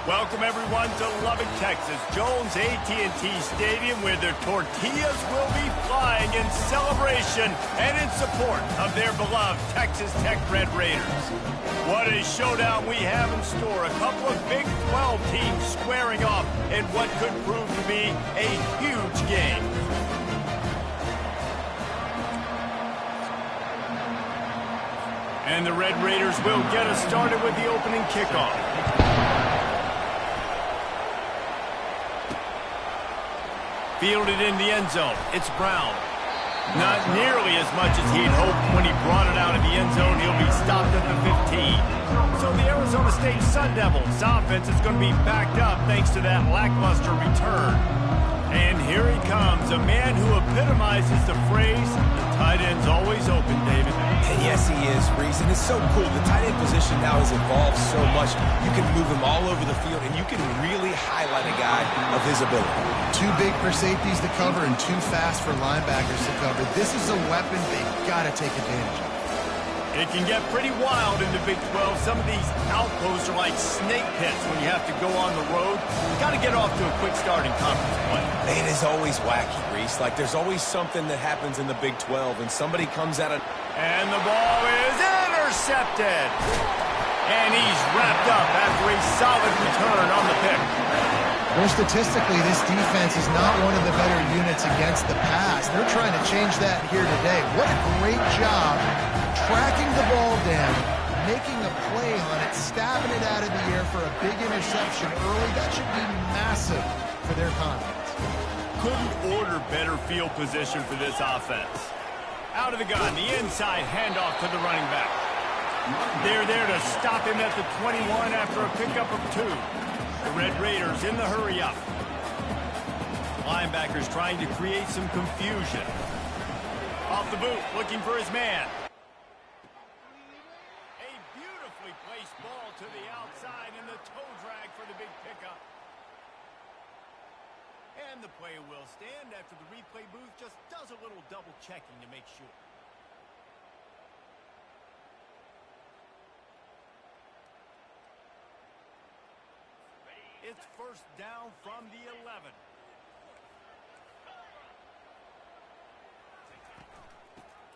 Welcome, everyone, to Lubbock, Texas, Jones AT&T Stadium, where their tortillas will be flying in celebration and in support of their beloved Texas Tech Red Raiders. What a showdown we have in store. A couple of Big 12 teams squaring off in what could prove to be a huge game. And the Red Raiders will get us started with the opening kickoff. Fielded in the end zone, it's Brown. Not nearly as much as he'd hoped when he brought it out of the end zone. He'll be stopped at the 15. So the Arizona State Sun Devils offense is going to be backed up thanks to that lackluster return. And here he comes, a man who epitomizes the phrase, the tight end's always open, David. And yes, he is, Reese. And it's so cool. The tight end position now has evolved so much. You can move him all over the field, and you can really highlight a guy of his ability. Too big for safeties to cover and too fast for linebackers to cover. This is a weapon they've got to take advantage of. It can get pretty wild in the Big 12. Some of these outposts are like snake pits when you have to go on the road. You got to get off to a quick start in conference play. It is always wacky, Reese. Like there's always something that happens in the Big 12, and somebody comes out of... And the ball is intercepted. And he's wrapped up after a solid return on the pick. Well, statistically, this defense is not one of the better units against the pass. They're trying to change that here today. What a great job tracking the ball down, making a play on it, stabbing it out of the air for a big interception early. That should be massive for their confidence. Couldn't order better field position for this offense. Out of the gun, the inside handoff to the running back. They're there to stop him at the 21 after a pickup of 2. The Red Raiders in the hurry-up. Linebackers trying to create some confusion. Off the boot, looking for his man. A beautifully placed ball to the outside and the toe drag for the big pickup. And the play will stand after the replay booth just does a little double checking to make sure. It's first down from the 11.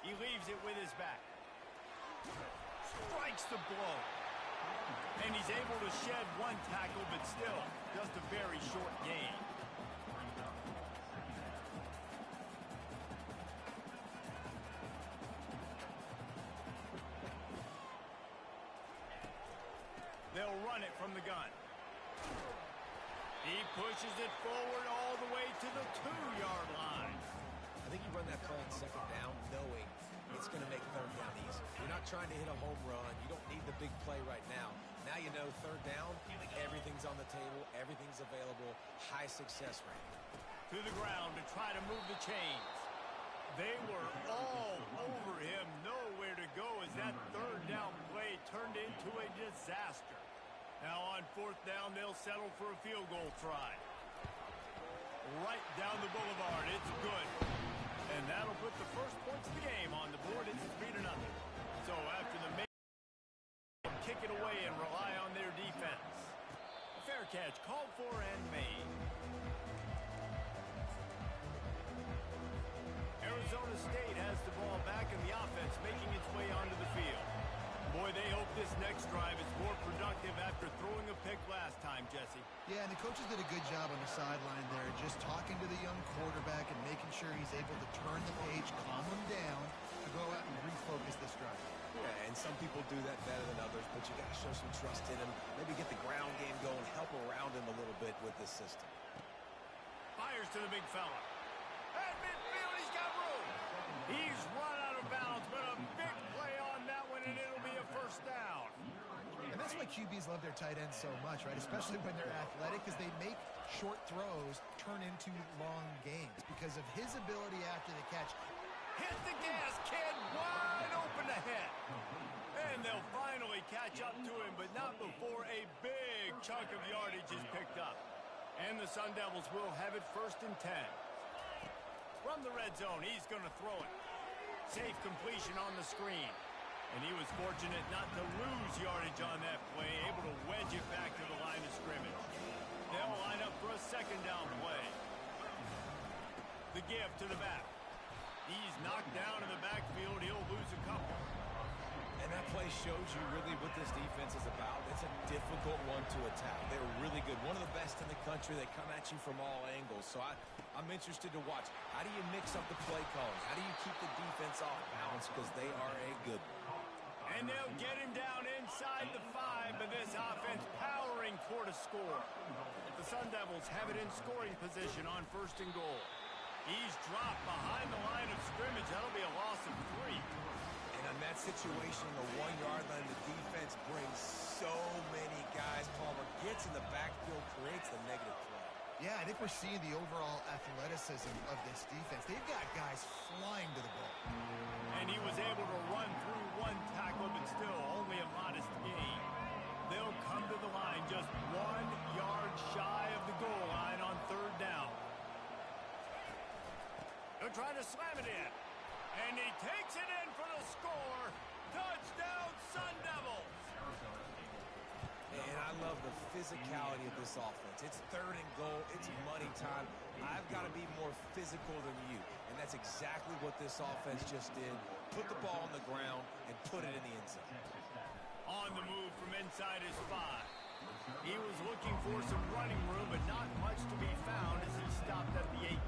He leaves it with his back. Strikes the blow. And he's able to shed one tackle, but still just a very short gain. They'll run it from the gun. He pushes it forward all the way to the 2-yard line. I think you run that play on second down knowing it's going to make third down easy. You're not trying to hit a home run. You don't need the big play right now. Now you know third down, everything's on the table, everything's available, high success rate. To the ground to try to move the chains. They were all over him, nowhere to go as that third down play turned into a disaster. Now on fourth down, they'll settle for a field goal try. Right down the boulevard, it's good. And that'll put the first points of the game on the board. It's 3-0. So after the kick it away and rely on their defense. A fair catch called for and made. Arizona State has the ball back and the offense making its way onto the field. Boy, they hope this next drive is more productive after throwing a pick last time, Jesse. Yeah, and the coaches did a good job on the sideline there, just talking to the young quarterback and making sure he's able to turn the page, calm him down, to go out and refocus this drive. Yeah, and some people do that better than others, but you got to show some trust in him. Maybe get the ground game going, help around him a little bit with this system. Fires to the big fella. At midfield, he's got room. He's run out of bounds, but a big play on that one, and it'll be a first down. And that's why QBs love their tight ends so much, right? Especially when they're athletic, because they make short throws turn into long games because of his ability after the catch. Hit the gas, kid, wide open ahead. And they'll finally catch up to him, but not before a big chunk of yardage is picked up. And the Sun Devils will have it 1st and 10. From the red zone, he's going to throw it. Safe completion on the screen. And he was fortunate not to lose yardage on that play, able to wedge it back to the line of scrimmage. They'll line up for a second down play. The give to the back. He's knocked down in the backfield. He'll lose a couple. And that play shows you really what this defense is about. It's a difficult one to attack. They're really good. One of the best in the country. They come at you from all angles. So I'm interested to watch. How do you mix up the play calling? How do you keep the defense off balance? Because they are a good one. And they'll get him down inside the 5, but this offense powering toward a score. The Sun Devils have it in scoring position on 1st and goal. He's dropped behind the line of scrimmage. That'll be a loss of 3. And in that situation, the 1-yard line, the defense brings so many guys. Palmer gets in the backfield, creates the negative play. Yeah, I think we're seeing the overall athleticism of this defense. They've got guys flying to the ball. And he was able to run through 1 tackle, but still only a modest gain. They'll come to the line just 1 yard shy of the goal line on 3rd down. They're trying to slam it in. And he takes it in for the score. Touchdown, Sun Devils. And I love the physicality of this offense. It's 3rd and goal. It's money time. I've got to be more physical than you. And that's exactly what this offense just did. Put the ball on the ground and put it in the end zone. On the move from inside his 5. He was looking for some running room, but not much to be found as he stopped at the 18.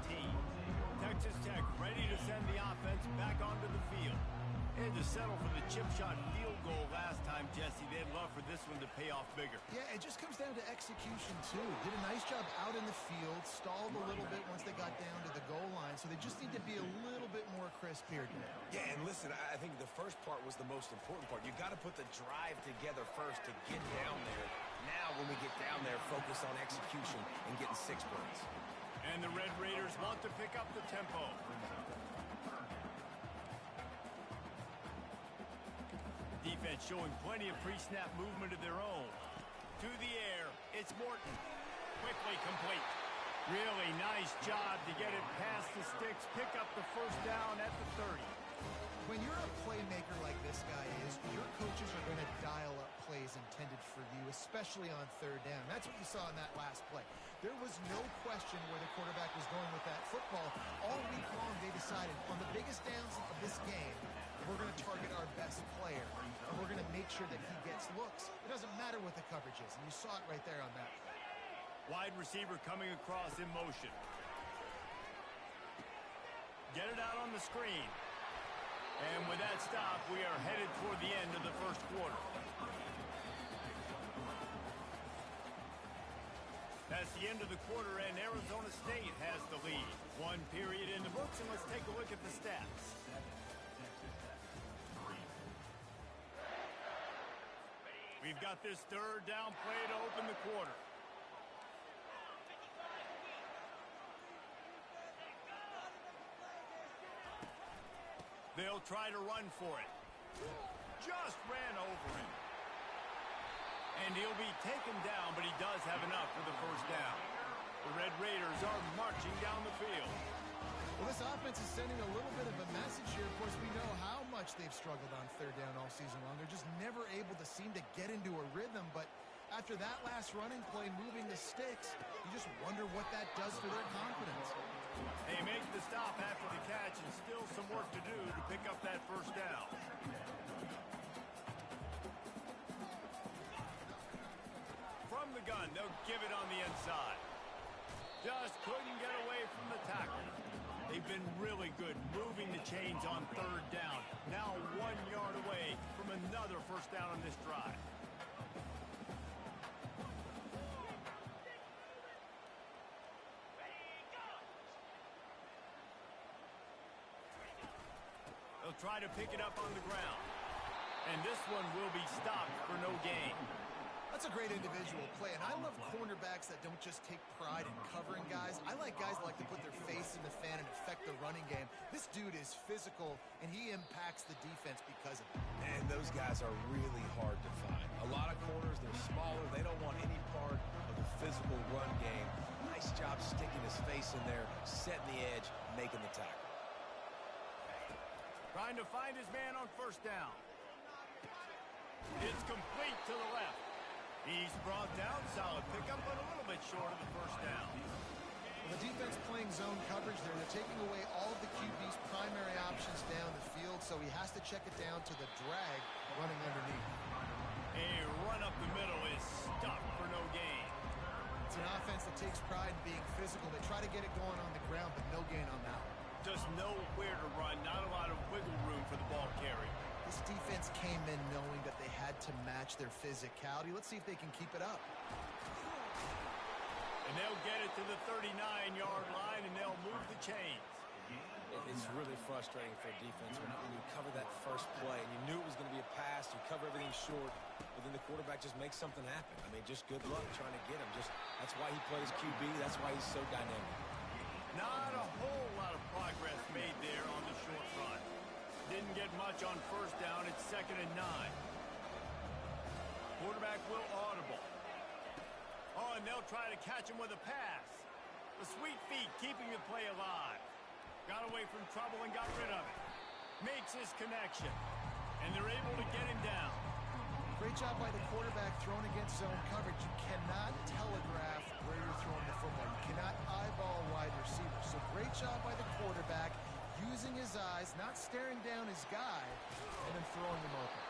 Texas Tech ready to send the offense back onto the field. They had to settle for the chip shot field goal last time, Jesse. They'd love for this one to pay off bigger. Yeah, it just comes down to execution, too. Did a nice job out in the field, stalled a little bit once they got down to the goal line, so they just need to be a little bit more crisp here today. Yeah, and listen, I think the first part was the most important part. You've got to put the drive together first to get down there. Now, when we get down there, focus on execution and getting 6 points. And the Red Raiders want to pick up the tempo. Defense showing plenty of pre-snap movement of their own. To the air, it's Morton. Quickly complete. Really nice job to get it past the sticks, pick up the 1st down at the 30. When you're a playmaker like this guy is, your coaches are going to dial up plays intended for you, especially on 3rd down. That's what you saw in that last play. There was no question where the quarterback was going with that football. All week long, they decided on the biggest downs of this game, we're going to target our best player, and we're going to make sure that he gets looks. It doesn't matter what the coverage is, and you saw it right there on that play. Wide receiver coming across in motion. Get it out on the screen. And with that stop, we are headed toward the end of the 1st quarter. That's the end of the quarter, and Arizona State has the lead. 1 period in the books, and let's take a look at the stats. We've got this 3rd down play to open the quarter. They'll try to run for it. Just ran over him. And he'll be taken down, but he does have enough for the 1st down. The Red Raiders are marching down the field. Well, this offense is sending a little bit of a message here. Of course, we know how much they've struggled on 3rd down all season long. They're just never able to seem to get into a rhythm, but after that last running play, moving the sticks, you just wonder what that does for their confidence. They make the stop after the catch and still some work to do to pick up that 1st down. From the gun, they'll give it on the inside. Just couldn't get away from the tackle. They've been really good moving the chains on 3rd down. Now 1 yard away from another 1st down on this drive. They'll try to pick it up on the ground. And this one will be stopped for no gain. That's a great individual play, and I love cornerbacks that don't just take pride in covering guys. I like guys that like to put their face in the fan and affect the running game. This dude is physical, and he impacts the defense because of it. And those guys are really hard to find. A lot of corners, they're smaller. They don't want any part of the physical run game. Nice job sticking his face in there, setting the edge, making the tackle. Trying to find his man on 1st down. It's complete to the left. He's brought down. Solid pickup, but a little bit short of the first down. Well, the defense playing zone coverage there. They're taking away all of the QB's primary options down the field, so he has to check it down to the drag running underneath. A run up the middle is stopped for no gain. It's an offense that takes pride in being physical. They try to get it going on the ground, but no gain on that one. Just know where to run. Not a lot of wiggle room for the ball carrier. This defense came in knowing that they had to match their physicality. Let's see if they can keep it up. And they'll get it to the 39-yard line, and they'll move the chains. It's really frustrating for a defense when you cover that first play, and you knew it was going to be a pass. You cover everything short, but then the quarterback just makes something happen. I mean, just good luck trying to get him. That's why he plays QB. That's why he's so dynamic. Not a whole lot of progress made there on the short run. Didn't get much on first down. It's 2nd and 9. Quarterback will audible. Oh, and they'll try to catch him with a pass. The sweet feet keeping the play alive. Got away from trouble and got rid of it. Makes his connection. And they're able to get him down. Great job by the quarterback throwing against zone coverage. You cannot telegraph where you're throwing the football. You cannot eyeball wide receiver. So great job by the quarterback using his eyes, not staring down his guy, and then throwing him open.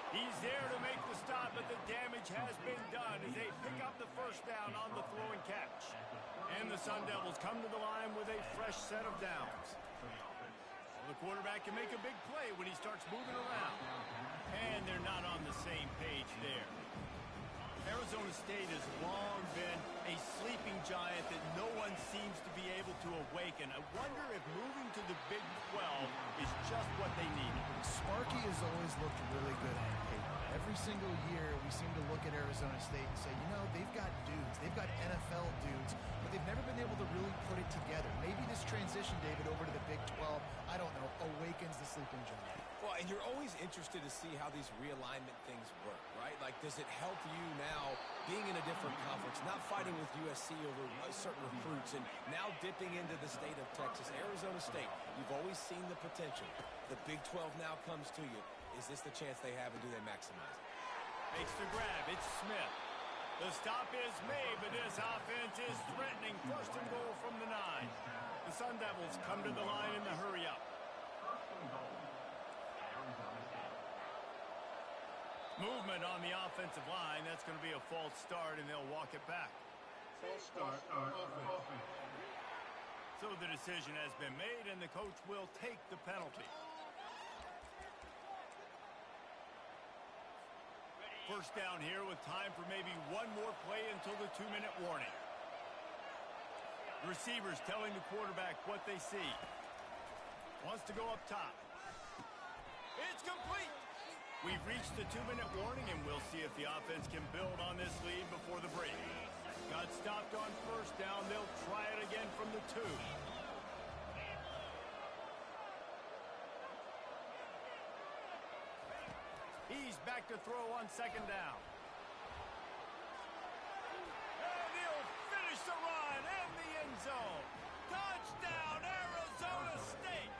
He's there to make the stop, but the damage has been done as they pick up the first down on the throw and catch. And the Sun Devils come to the line with a fresh set of downs. The quarterback can make a big play when he starts moving around. And they're not on the same page there. Arizona State has long been a sleeping giant that no one seems to be able to awaken. I wonder if moving to the Big 12 is just what they need. Sparky has always looked really good on paper. Every single year, we seem to look at Arizona State and say, you know, they've got dudes. They've got NFL dudes, but they've never been able to really put it together. Maybe this transition, David, over to the Big 12, I don't know, awakens the sleeping giant. Well, and you're always interested to see how these realignment things work, right? Like, does it help you now being in a different conference, not fighting with USC over certain recruits, and now dipping into the state of Texas, Arizona State? You've always seen the potential. The Big 12 now comes to you. Is this the chance they have, and do they maximize it? Makes the grab. It's Smith. The stop is made, but this offense is threatening. 1st and goal from the 9. The Sun Devils come to the line in the hurry-up. Movement on the offensive line. That's going to be a false start, and they'll walk it back. False start. Offense. So the decision has been made, and the coach will take the penalty. First down here with time for maybe one more play until the 2-minute warning. The receivers telling the quarterback what they see. Wants to go up top. It's complete. We've reached the 2-minute warning, and we'll see if the offense can build on this lead before the break. Got stopped on first down. They'll try it again from the 2. He's back to throw on 2nd down. And he'll finish the run in the end zone. Touchdown, Arizona State.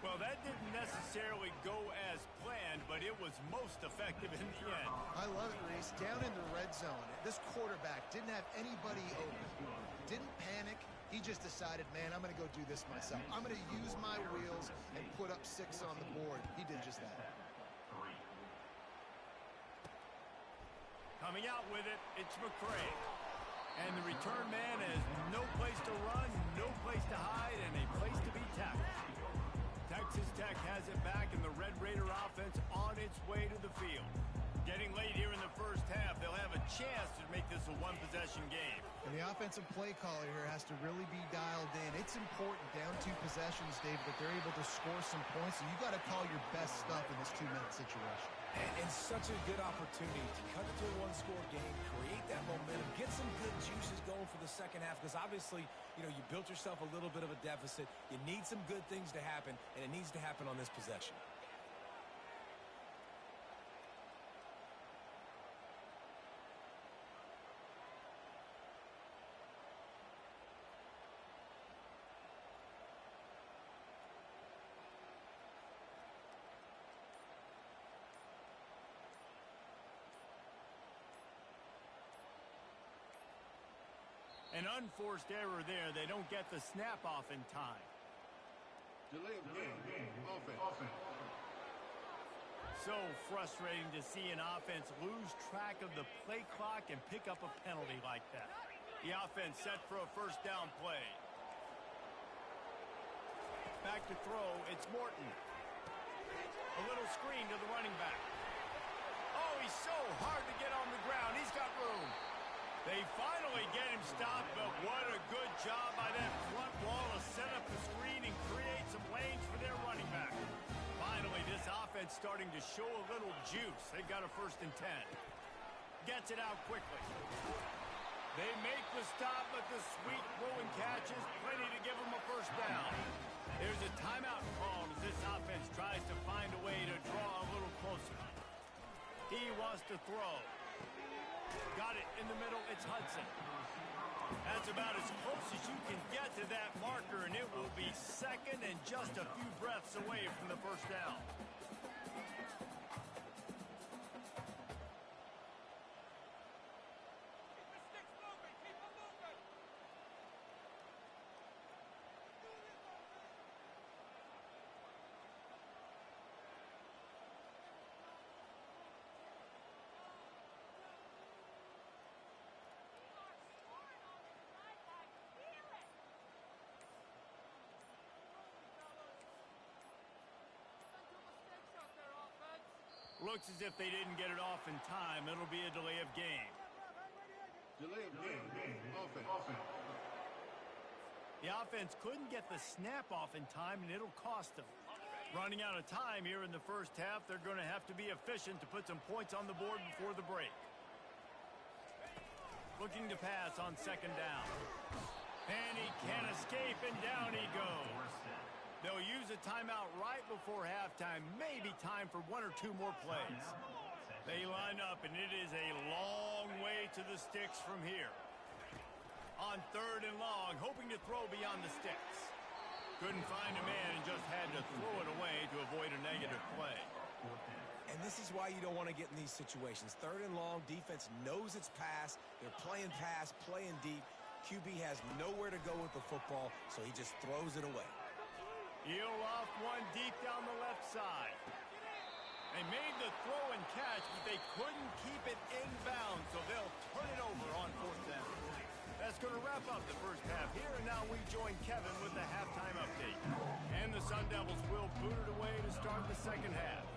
Well, that didn't necessarily go as planned, but it was most effective in the end. I love it, Reese. Down in the red zone, this quarterback didn't have anybody open. Didn't panic. He just decided, man, I'm going to go do this myself. I'm going to use my wheels and put up 6 on the board. He did just that. Coming out with it, it's McCray. And the return man has no place to run, no place to hide, and a place to be tackled. Texas Tech has it back, and the Red Raider offense on its way to the field. Getting late here in the first half, they'll have a chance to make this a one-possession game. And the offensive play caller here has to really be dialed in. It's important down 2 possessions, Dave, that they're able to score some points. So you got to call your best stuff in this 2-minute situation. And such a good opportunity to cut it to a 1-score game, create that momentum, get some good juices going for the second half, because obviously, you know, you built yourself a little bit of a deficit. You need some good things to happen, and it needs to happen on this possession. An unforced error there. They don't get the snap off in time. Delay of game. Offense. So frustrating to see an offense lose track of the play clock and pick up a penalty like that. The offense set for a first down play. Back to throw, it's Morton. A little screen to the running back. Oh, he's so hard to get on the ground. He's got room. They finally get him stopped, but what a good job by that front wall to set up the screen and create some lanes for their running back. Finally, this offense starting to show a little juice. They've got a 1st and 10. Gets it out quickly. They make the stop, but the sweet throw and catch is plenty to give them a first down. There's a timeout called as this offense tries to find a way to draw a little closer. He wants to throw. Got it in the middle. It's Hudson. That's about as close as you can get to that marker, and it will be second and just a few breaths away from the first down. Looks as if they didn't get it off in time. It'll be a delay of game. Delay of game. Offense. The offense couldn't get the snap off in time, and it'll cost them. Running out of time here in the first half, they're going to have to be efficient to put some points on the board before the break. Looking to pass on 2nd down. And he can't escape, and down he goes. They'll use a timeout right before halftime. Maybe time for 1 or 2 more plays. They line up, and it is a long way to the sticks from here. On 3rd and long, hoping to throw beyond the sticks. Couldn't find a man and just had to throw it away to avoid a negative play. And this is why you don't want to get in these situations. 3rd and long, defense knows it's pass. They're playing pass, playing deep. QB has nowhere to go with the football, so he just throws it away. Heel off one deep down the left side. They made the throw and catch, but they couldn't keep it in bounds, so they'll turn it over on 4th down. That's going to wrap up the first half here, and now we join Kevin with the halftime update. And the Sun Devils will boot it away to start the second half.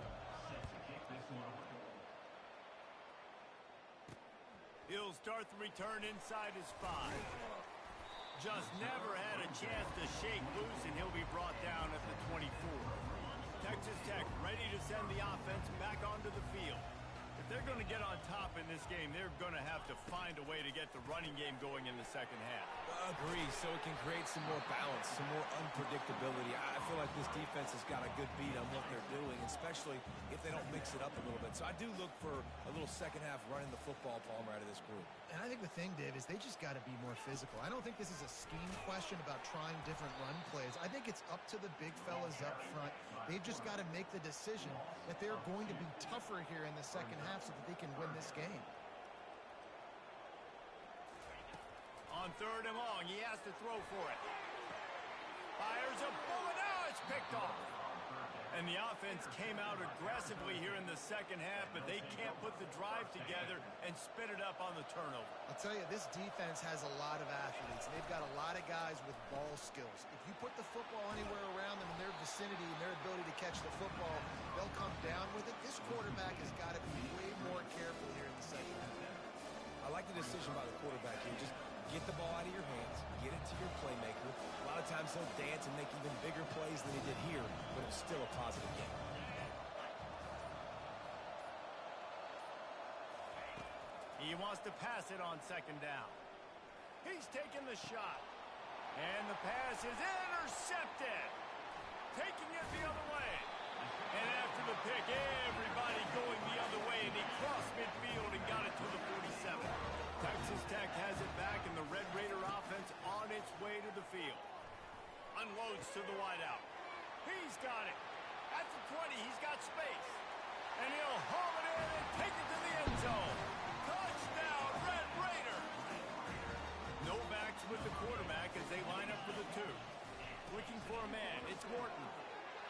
He'll start the return inside his 5. Just never had a chance to shake loose, and he'll be brought down at the 24. Texas Tech ready to send the offense back onto the field. If they're going to get on top in this game, they're going to have to find a way to get the running game going in the second half. Agree, so it can create some more balance, some more unpredictability. I feel like this defense has got a good beat on what they're doing, especially if they don't mix it up a little bit. So I do look for a little second half running the football, Palmer, out of this group. And I think the thing, Dave, is they just got to be more physical. I don't think this is a scheme question about trying different run plays. I think it's up to the big fellas up front. They've just got to make the decision that they're going to be tougher here in the second half so that they can win this game. On 3rd and long, he has to throw for it. Fires a bullet. Now it's picked off. And the offense came out aggressively here in the second half, but they can't put the drive together and spit it up on the turnover. I'll tell you, this defense has a lot of athletes. They've got a lot of guys with ball skills. If you put the football anywhere around them in their vicinity and their ability to catch the football, they'll come down with it. This quarterback has got to be way more careful here in the second half. I like the decision by the quarterback here. Just get the ball out of your hands, get it to your playmaker. A lot of times he'll dance and make even bigger plays than he did here, but it's still a positive game. He wants to pass it on 2nd down. He's taking the shot. And the pass is intercepted. Taking it the other way. And after the pick, everybody going the other way, and he crossed midfield and got it to the 47. Texas Tech has it back, and the Red Raider offense on its way to the field. Unloads to the wideout. He's got it. At the 20, he's got space. And he'll haul it in and take it to the end zone. Touchdown, Red Raider! No backs looking for a man. It's Morton.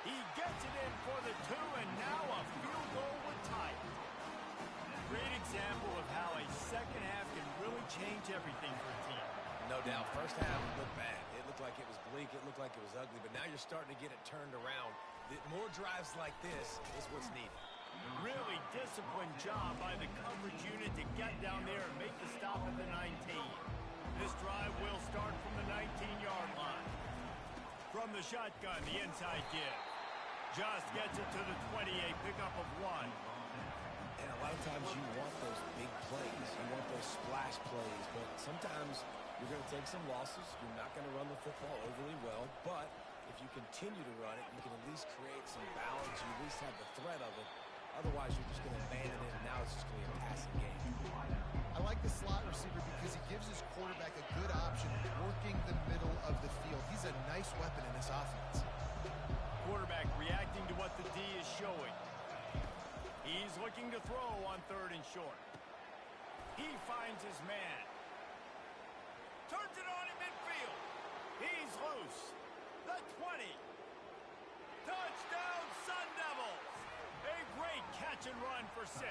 He gets it in for the 2, and now a field goal would tie it. Great example of how a second half can really change everything for a team. No doubt. First half looked bad. It looked like it was bleak. It looked like it was ugly. But now you're starting to get it turned around. More drives like this is what's needed. Really disciplined job by the coverage unit to get down there and make the stop at the 19. This drive will start from the 19-yard line. From the shotgun, the inside give. Just gets it to the 28, pickup of 1. And a lot of times you want those big plays. You want those splash plays. But sometimes you're going to take some losses. You're not going to run the football overly well. But if you continue to run it, you can at least create some balance. You at least have the threat of it. Otherwise, you're just going to abandon it, and now it's just going to be a passing game. I like the slot receiver because he gives his quarterback a good option working the middle of the field. He's a nice weapon in this offense. Quarterback reacting to what the D is showing. He's looking to throw on 3rd and short. He finds his man. Turns it on in midfield. He's loose. The 20. Touchdown, Sun Devils. A great catch and run for 6.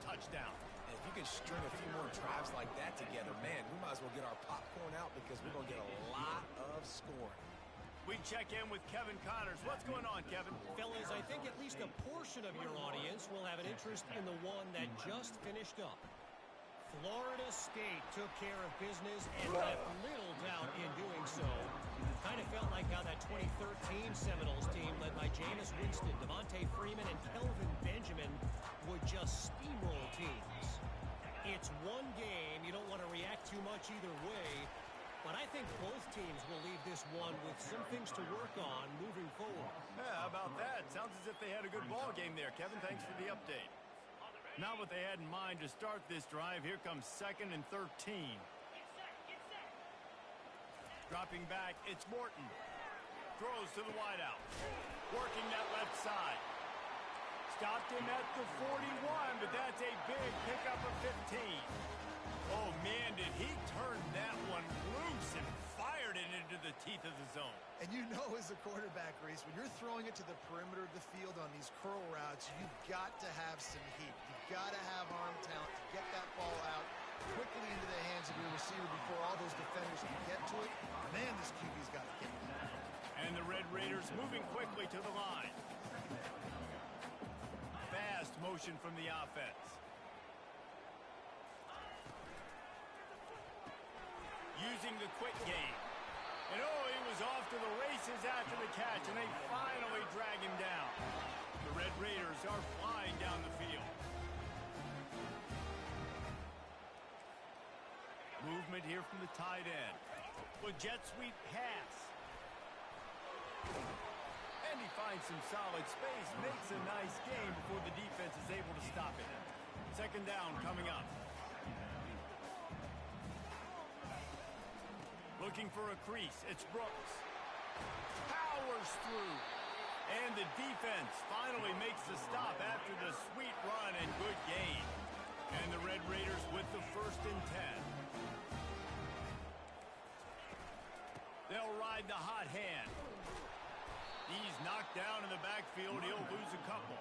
touchdown. And if you can string a few more drives like that together, man, we might as well get our popcorn out because we're going to get a lot of scoring. We check in with Kevin Connors. What's going on, Kevin? Fellas, I think at least a portion of your audience will have an interest in the one that just finished up. Florida State took care of business and left little doubt in doing so. Kind of felt like how that 2013 Seminoles team led by Jameis Winston, Devontae Freeman, and Kelvin Benjamin would just steamroll teams. It's one game. You don't want to react too much either way. But I think both teams will leave this one with some things to work on moving forward. Yeah, how about that? Sounds as if they had a good ball game there, Kevin. Thanks for the update. Not what they had in mind to start this drive. Here comes 2nd and 13. Dropping back, it's Morton. Throws to the wideout. Working that left side. Stopped him at the 41, but that's a big pickup of 15. Oh, man, did he turn that one loose and fired it into the teeth of the zone. And you know as a quarterback, Reese, when you're throwing it to the perimeter of the field on these curl routes, you've got to have some heat. You've got to have arm talent to get that ball out quickly into the hands of your receiver before all those defenders can get to it. Man, this QB's got to get it. And the Red Raiders moving quickly to the line. Fast motion from the offense. Using the quick game. And oh, he was off to the races after the catch, and they finally drag him down. The Red Raiders are flying down the field. Movement here from the tight end. With jet sweep pass. And he finds some solid space, makes a nice game before the defense is able to stop it. 2nd down coming up. Looking for a crease. It's Brooks. Powers through. And the defense finally makes the stop after the sweet run and good gain. And the Red Raiders with the 1st and 10. They'll ride the hot hand. He's knocked down in the backfield. He'll lose a couple.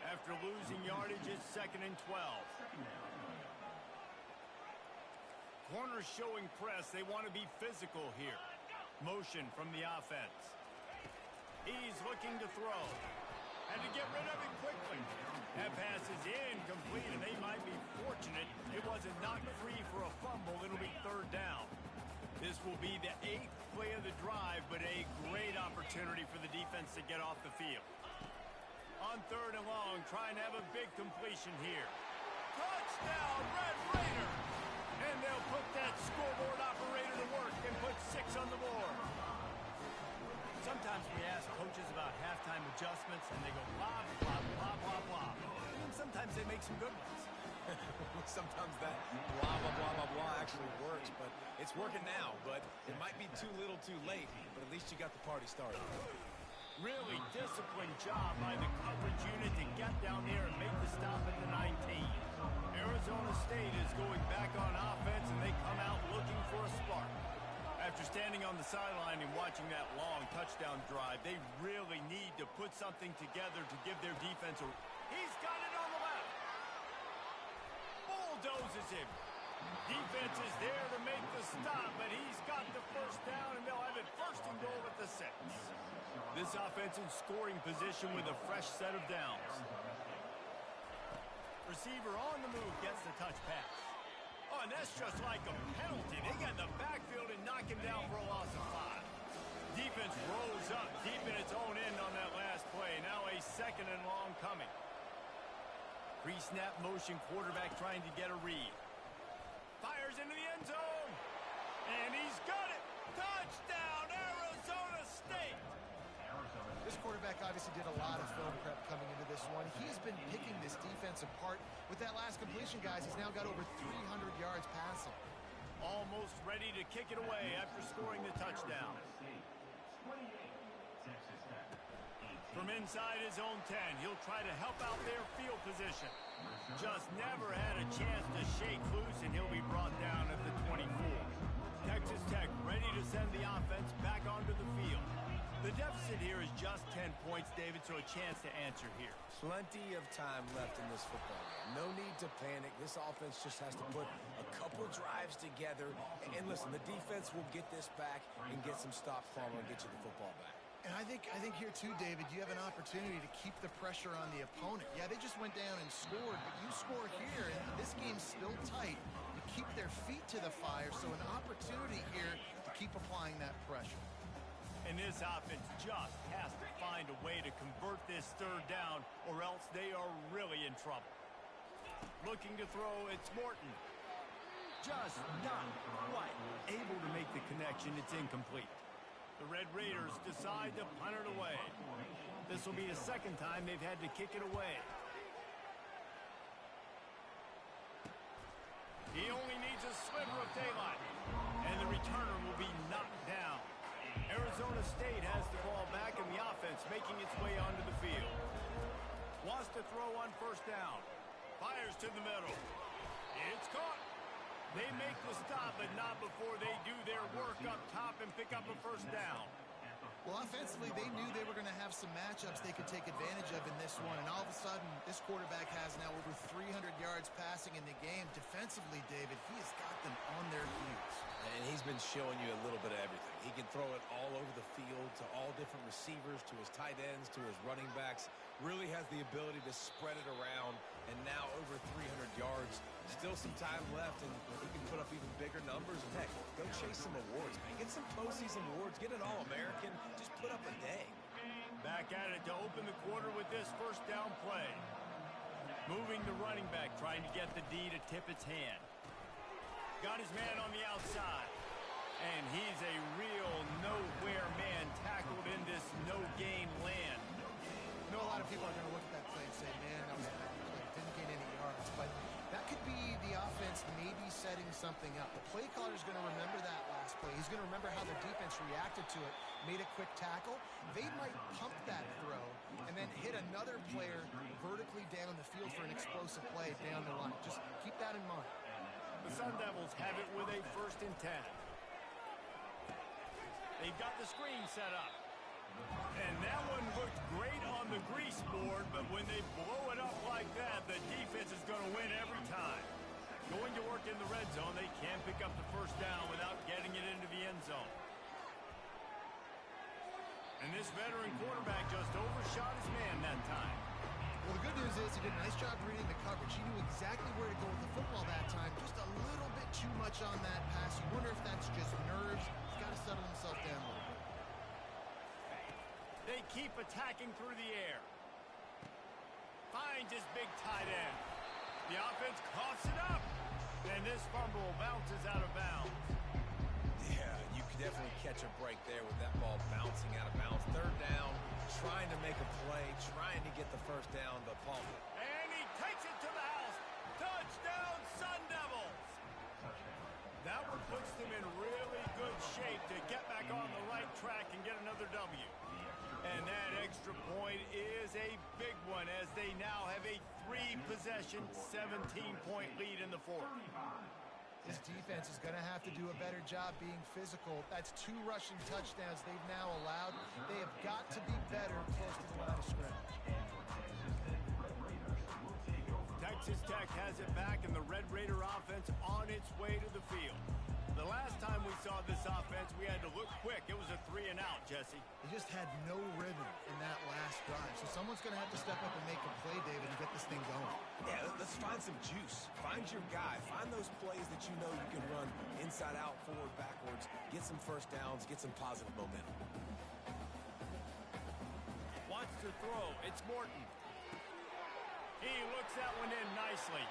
After losing yardage, it's 2nd and 12. Corners showing press. They want to be physical here. Motion from the offense. He's looking to throw. And to get rid of it quickly. That pass is incomplete, and they might be fortunate it wasn't knocked free for a fumble. It'll be 3rd down. This will be the 8th play of the drive, but a great opportunity for the defense to get off the field. On 3rd and long, trying to have a big completion here. Touchdown, Red Raiders! And they'll put that scoreboard operator to work and put 6 on the board. Sometimes we ask coaches about halftime adjustments, and they go blah, blah, blah, blah, blah. And then sometimes they make some good ones. Sometimes that blah, blah, blah, blah, blah actually works, but it's working now. But it might be too little too late, but at least you got the party started. Really disciplined job by the coverage unit to get down there and make the stop at the 19. Arizona State is going back on offense, and they come out looking for a spark. After standing on the sideline and watching that long touchdown drive, they really need to put something together to give their defense a... He's got it on the left. Bulldozes him. Defense is there to make the stop, but he's got the 1st down, and they'll have it 1st and goal at the 6. This offense in scoring position with a fresh set of downs. Receiver on the move gets the touch pass. Oh, and that's just like a penalty. They got in the backfield and knock him down for a loss of 5. Defense rose up deep in its own end on that last play. Now a 2nd and long coming. Pre-snap motion, quarterback trying to get a read. Fires into the end zone. And he's got it. Touchdown, Arizona State. This quarterback obviously did a lot of film prep coming into this one. He's been picking this defense apart. With that last completion, guys, he's now got over 300 yards passing. Almost ready to kick it away after scoring the touchdown. From inside his own 10, he'll try to help out their field position. Just never had a chance to shake loose, and he'll be brought down at the 24. Texas Tech ready to send the offense back onto the field. The deficit here is just 10 points, David, so a chance to answer here. Plenty of time left in this football game. No need to panic. This offense just has to put a couple drives together. And listen, the defense will get this back and get some stops, Palmer, and get you the football back. And I think here too, David, you have an opportunity to keep the pressure on the opponent. Yeah, they just went down and scored, but you score here, and this game's still tight. You keep their feet to the fire, so an opportunity here to keep applying that pressure. And this offense just has to find a way to convert this third down, or else they are really in trouble. Looking to throw, it's Morton. Just not quite able to make the connection. It's incomplete. The Red Raiders decide to punt it away. This will be the second time they've had to kick it away. He only needs a sliver of daylight, and the returner will be knocked down. Arizona State has the ball back, and the offense making its way onto the field. Wants to throw on first down. Fires to the middle. It's caught. They make the stop, but not before they do their work up top and pick up a first down. Well, offensively, they knew they were going to have some matchups they could take advantage of in this one, and all of a sudden, this quarterback has now over 300 yards passing in the game. Defensively, David, he has got them on their heels. And he's been showing you a little bit of everything. He can throw it all over the field to all different receivers, to his tight ends, to his running backs. Really has the ability to spread it around, and now over 300 yards. Still some time left, and he can put up even bigger numbers. And heck, go chase some awards, man. Get some postseason awards. Get an All-American. Just put up a day. Back at it to open the quarter with this first down play. Moving the running back, trying to get the D to tip its hand. Got his man on the outside. And he's a real nowhere man tackled in this no-gain land. I know a lot of people are going to look at that play and say, man, that was a bad play. Didn't gain any yards. But that could be the offense maybe setting something up. The play caller is going to remember that last play. He's going to remember how the defense reacted to it, made a quick tackle. They might pump that throw and then hit another player vertically down the field for an explosive play down the line. Just keep that in mind. The Sun Devils have it with a 1st and 10. They've got the screen set up. And that one looked great on the grease board, but when they blow it up like that, the defense is going to win every time. Going to work in the red zone, they can pick up the first down without getting it into the end zone. And this veteran quarterback just overshot his man that time. Well, the good news is he did a nice job reading the coverage. He knew exactly where to go with the football that time. Just a little bit too much on that pass. You wonder if that's just nerves. He's got to settle himself down a little bit. They keep attacking through the air. Finds his big tight end. The offense coughs it up. And this fumble bounces out of bounds. Yeah, you can definitely catch a break there with that ball bouncing out of bounds. Third down, trying to make a play, trying to get the first down, but Palmer. And he takes it to the house. Touchdown, Sun Devils. That one puts them in really good shape to get back on the right track and get another W. And that extra point is a big one as they now have a 3-possession, 17-point lead in the fourth. This defense is going to have to do a better job being physical. That's 2 rushing touchdowns they've now allowed. They have got to be better close to the line of scrimmage. Texas Tech has it back, and the Red Raider offense on its way to the field. The last time we saw this offense, we had to look quick. It was a 3-and-out, Jesse. They just had no rhythm in that last drive. So someone's going to have to step up and make a play, David, and get this thing going. Yeah, let's find some juice. Find your guy. Find those plays that you know you can run inside out, forward, backwards. Get some first downs. Get some positive momentum. Wants to throw. It's Morton. He looks that one in nicely.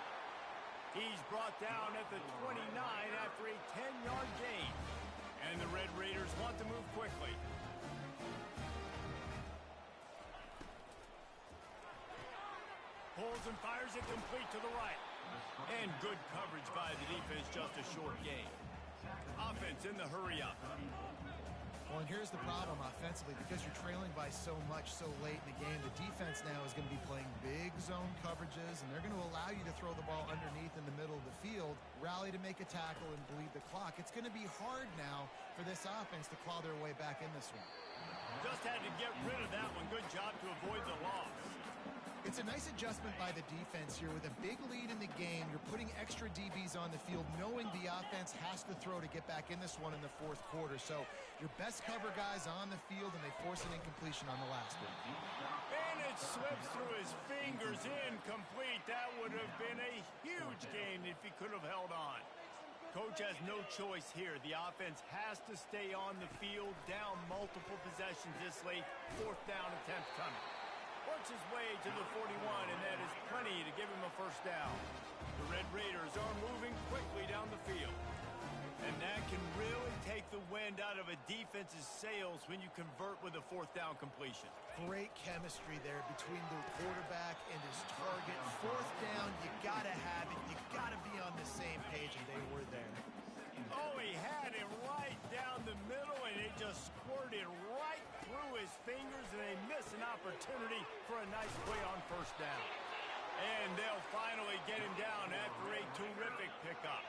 He's brought down at the 29 after a 10-yard gain. And the Red Raiders want to move quickly. Pulls and fires it complete to the right. And good coverage by the defense, just a short gain. Offense in the hurry-up. Well, and here's the problem offensively. Because you're trailing by so much so late in the game, the defense now is going to be playing big zone coverages, and they're going to allow you to throw the ball underneath in the middle of the field, rally to make a tackle, and bleed the clock. It's going to be hard now for this offense to claw their way back in this one. just had to get rid of that one. Good job to avoid the loss. It's a nice adjustment by the defense here. With a big lead in the game, you're putting extra DBs on the field, knowing the offense has to throw to get back in this one in the fourth quarter. So your best cover guys on the field, and they force an incompletion on the last one. And it slips through his fingers, incomplete. That would have been a huge gain if he could have held on. Coach has no choice here. The offense has to stay on the field, down multiple possessions this late. Fourth down attempt coming. Works his way to the 41, and that is plenty to give him a first down. The Red Raiders are moving quickly down the field. And that can really take the wind out of a defense's sails when you convert with a fourth down completion. Great chemistry there between the quarterback and his target. Fourth down, you got to have it. You got to be on the same page, and they were there. Oh, he had him right down the middle, and it just squirted right through his fingers, and they miss an opportunity for a nice play on first down. And they'll finally get him down after a terrific pickup.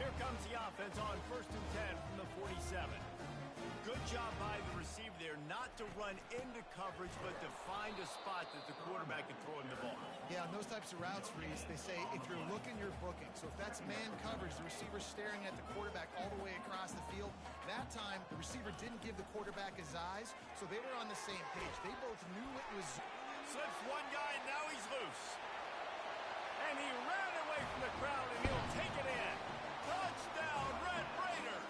Here comes the offense on 1st and 10 from the 47. Good job by the receiver there not to run into coverage, but to find a spot that the quarterback can throw him the ball. Yeah, on those types of routes, Reese, they say if you're looking, you're booking. So if that's man coverage, the receiver's staring at the quarterback all the way across the field. That time, the receiver didn't give the quarterback his eyes, so they were on the same page. They both knew it was... Slips one guy, now he's loose. And he ran away from the crowd, and he'll take it in. Touchdown, Red Raiders!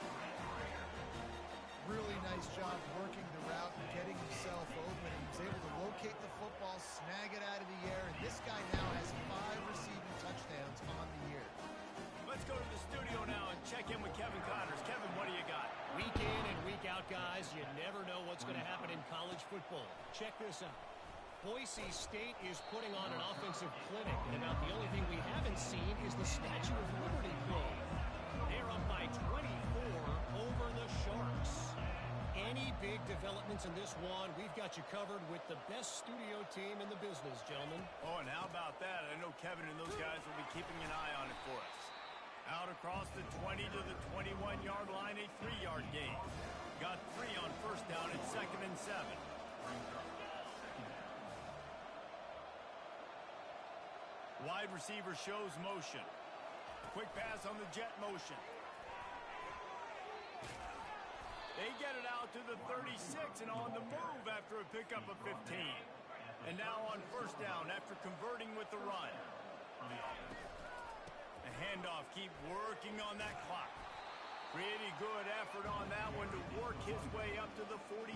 Really nice job working the route and getting himself open. He was able to locate the football, snag it out of the air, and this guy now has 5 receiving touchdowns on the year. Let's go to the studio now and check in with Kevin Connors. Kevin, what do you got? Week in and week out, guys, you never know what's going to happen in college football. Check this out. Boise State is putting on an offensive clinic, and about the only thing we haven't seen is the Statue of Liberty play. They're up by 24 over the Sharks. Any big developments in this one, we've got you covered with the best studio team in the business, gentlemen. Oh, and how about that? I know Kevin and those guys will be keeping an eye on it for us. Out across the 20 to the 21-yard line, a 3-yard gain. Got 3 on first down at 2nd and 7. Wide receiver shows motion. Quick pass on the jet motion. They get it out to the 36 and on the move after a pickup of 15. And now on first down after converting with the run. The handoff, keep working on that clock. Pretty good effort on that one to work his way up to the 42.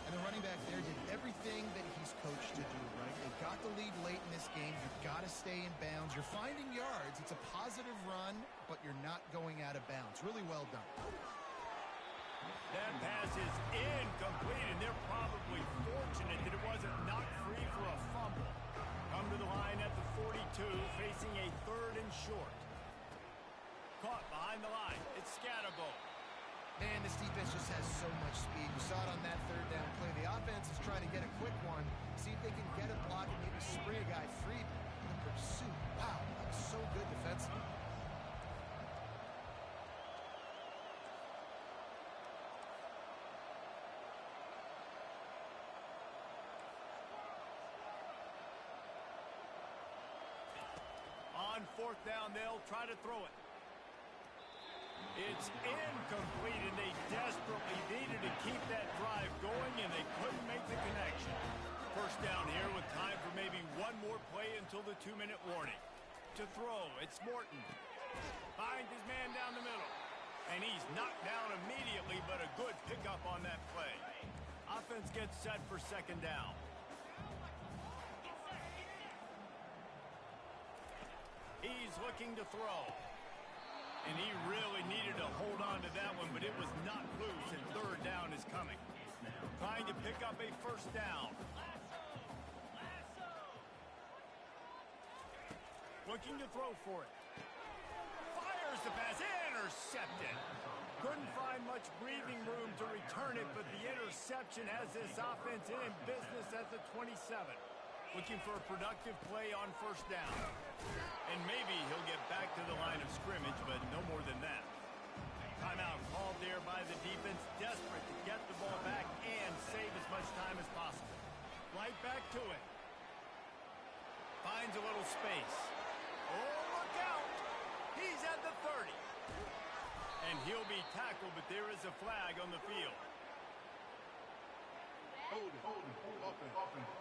And the running back there did everything that he's coached to do, right? They got the lead late in this game. You've got to stay in bounds. You're finding yards. It's a positive run, but you're not going out of bounds. Really well done. That pass is incomplete, and they're probably fortunate that it wasn't knocked free for a fumble. Come to the line at the 42, facing a 3rd and short. Caught behind the line. It's Scatterbo. Man, this defense just has so much speed. You saw it on that 3rd down play. The offense is trying to get a quick one, see if they can get a block and maybe spring a guy free. The pursuit, wow, that was so good defensively. On 4th down, they'll try to throw it. It's incomplete, and they desperately needed to keep that drive going, and they couldn't make the connection. First down here with time for maybe one more play until the 2-minute warning. To throw, it's Morton. Finds his man down the middle. And he's knocked down immediately, but a good pickup on that play. Offense gets set for 2nd down. He's looking to throw. And he really needed to hold on to that one, but it was not loose, and 3rd down is coming. Trying to pick up a first down. Looking to throw for it. Fires the pass, intercepted. Couldn't find much breathing room to return it, but the interception has this offense in business at the 27. Looking for a productive play on first down. And maybe he'll get back to the line of scrimmage, but no more than that. Timeout called there by the defense, desperate to get the ball back and save as much time as possible. Right back to it. Finds a little space. Oh, look out! He's at the 30. And he'll be tackled, but there is a flag on the field. Hold it. Offense.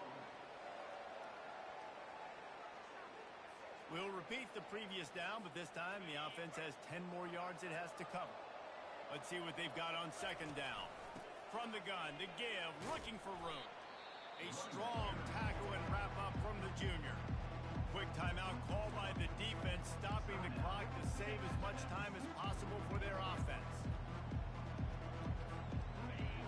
We'll repeat the previous down, but this time the offense has 10 more yards it has to cover. Let's see what they've got on second down. From the gun, the give, looking for room. A strong tackle and wrap up from the junior. Quick timeout called by the defense, stopping the clock to save as much time as possible for their offense.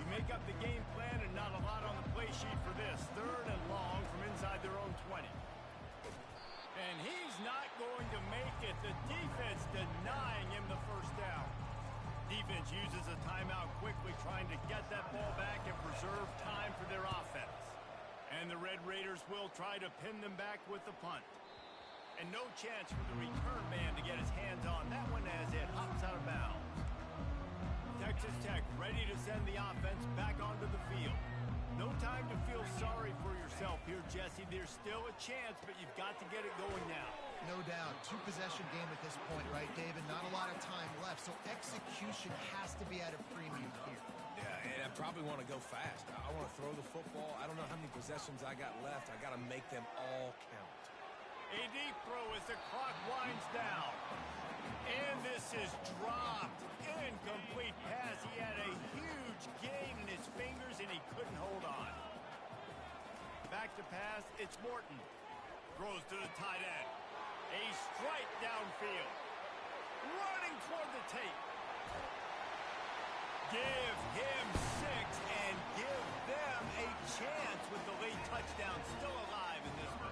We make up the game plan and not a lot on the play sheet for this. Third and long from inside their own 20. And he's not going to make it. The defense denying him the first down. Defense uses a timeout quickly, trying to get that ball back and preserve time for their offense. And the Red Raiders will try to pin them back with the punt. And no chance for the return man to get his hands on that one as it hops out of bounds. Texas Tech ready to send the offense back onto the field. No time to feel sorry for yourself here, Jesse. There's still a chance, but you've got to get it going now. No doubt. Two-possession game at this point, right, David? Not a lot of time left, so execution has to be at a premium here. Yeah, and I probably want to go fast. I want to throw the football. I don't know how many possessions I got left. I got to make them all count. A deep throw as the clock winds down. And this is dropped. Incomplete pass. He had a huge gain in his fingers, and he couldn't hold on. Back to pass. It's Morton. Throws to the tight end. A strike downfield. Running toward the tape. Give him 6 and give them a chance with the late touchdown still alive in this one.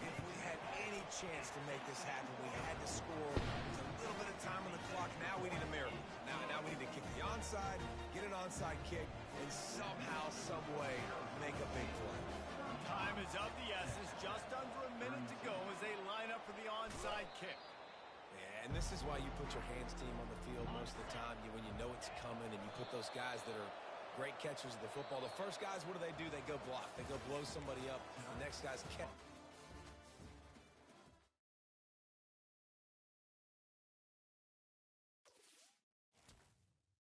If we had any chance to make this happen, we had to score. There's a little bit of time on the clock. Now we need a miracle. Now we need to kick the onside, get an onside kick, and somehow, some way, make a big play. Time is of the essence. Just under a minute to go as they line up for the onside kick. Yeah, and this is why you put your hands team on the field most of the time. When you know it's coming, and you put those guys that are great catchers of the football. The first guys, what do? They go block. They go blow somebody up. The next guy's catch.